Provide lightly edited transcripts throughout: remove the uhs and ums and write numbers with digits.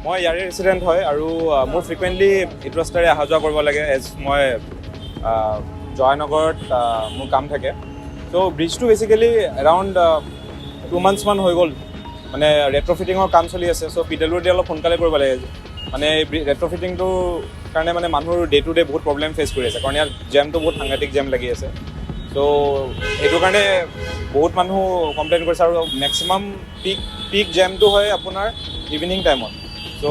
মই ইয়াৰে ৰেচিডেণ্ট হয় আৰু মোৰ ফ্ৰিকুৱেণ্টলি এইটো ৰাস্তাৰে অহা যোৱা কৰিব লাগে এজ মই জয়ানগৰত মোৰ কাম থাকে। চ' ব্ৰিজটো বেচিকেলি এৰাউণ্ড 2 months হৈ গ'ল মানে ৰেট্ৰফিটিঙৰ কাম চলি আছে। চ' পিডাব্লিউডি অলপ সোনকালে কৰিব লাগে মানে ৰেট্ৰফিটিংটোৰ কাৰণে মানে মানুহৰ ডে টু ডে বহুত প্ৰব্লেম ফেচ কৰি আছে কাৰণ ইয়াত জেমটো বহুত সাংঘাতিক জেম লাগি আছে। চ' সেইটো কাৰণে বহুত মানুহ কমপ্লেইন কৰিছে আৰু মেক্সিমাম পিক জেমটো হয় আপোনাৰ ইভিনিং টাইমত। চ'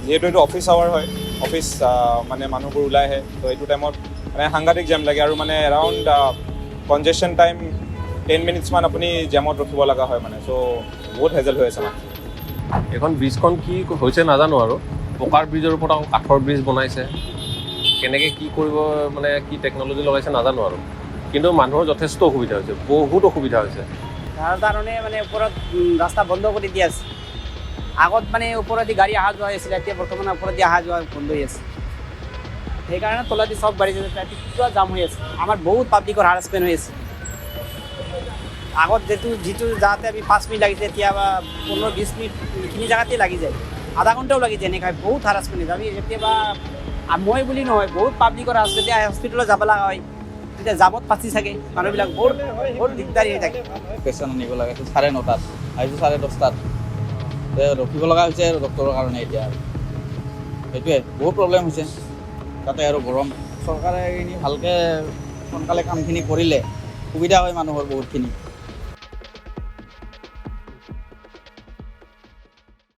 যিহেতু এইটো অফিচ আৱাৰ হয়, অফিচ মানে মানুহবোৰ ওলাই আহে, ত' এইটো টাইমত মানে সাংঘাতিক জেম লাগে আৰু মানে এৰাউণ্ড কনজেশ্যন টাইম 10 minutes আপুনি জেমত ৰখিব লগা হয় মানে। চ' বহুত হেজেল হৈ আছে মানে। এখন ব্ৰিজখন কি হৈছে নাজানো আৰু পকাৰ ব্ৰিজৰ ওপৰত আকৌ কাঠৰ ব্ৰিজ বনাইছে, কেনেকৈ কি কৰিব মানে কি টেকন'লজি লগাইছে নাজানো আৰু, কিন্তু মানুহৰ যথেষ্ট অসুবিধা হৈছে, বহুত অসুবিধা হৈছে। তাৰ কাৰণে মানে ওপৰত ৰাস্তা বন্ধ কৰি দিয়া আছে। আগত মানে ওপৰেদি গাড়ী অহা যোৱা হৈছিলে, এতিয়া বৰ্তমান ওপৰেদি অহা যোৱা বন্ধ হৈ আছে। সেইকাৰণে তলেদি চব গাড়ী ট্ৰেফিক পুৰা জাম হৈ আছে। আমাৰ বহুত পাব্লিকৰ হাৰাছমেণ্ট হৈ আছে। আগত যিটো যাওঁতে আমি 5 মিনিট লাগিছে, এতিয়া 15-20 মিনিট এইখিনি জেগাতেই লাগি যায়, আধা ঘণ্টাও লাগি যায়। এনেকৈ বহুত হাৰাছমেণ্ট হৈছে। আমি কেতিয়াবা মই বুলি নহয়, বহুত পাব্লিকৰ হাৰাছমেণ্ট। এতিয়া হস্পিটেলত যাব লগা হয়, তেতিয়া জামত ফাঁচি থাকে মানুহবিলাক, বহুত দিগদাৰী হৈ থাকে। পেচেণ্ট আনিব লাগে 9:30, আহিছোঁ 10:30। ৰখিব লগা হৈছে আৰু ডক্টৰৰ কাৰণে এতিয়া সেইটোৱে বহুত প্ৰব্লেম হৈছে। তাতে আৰু গৰম। চৰকাৰে এইখিনি ভালকৈ সোনকালে কামখিনি কৰিলে সুবিধা হয় মানুহৰ বহুতখিনি।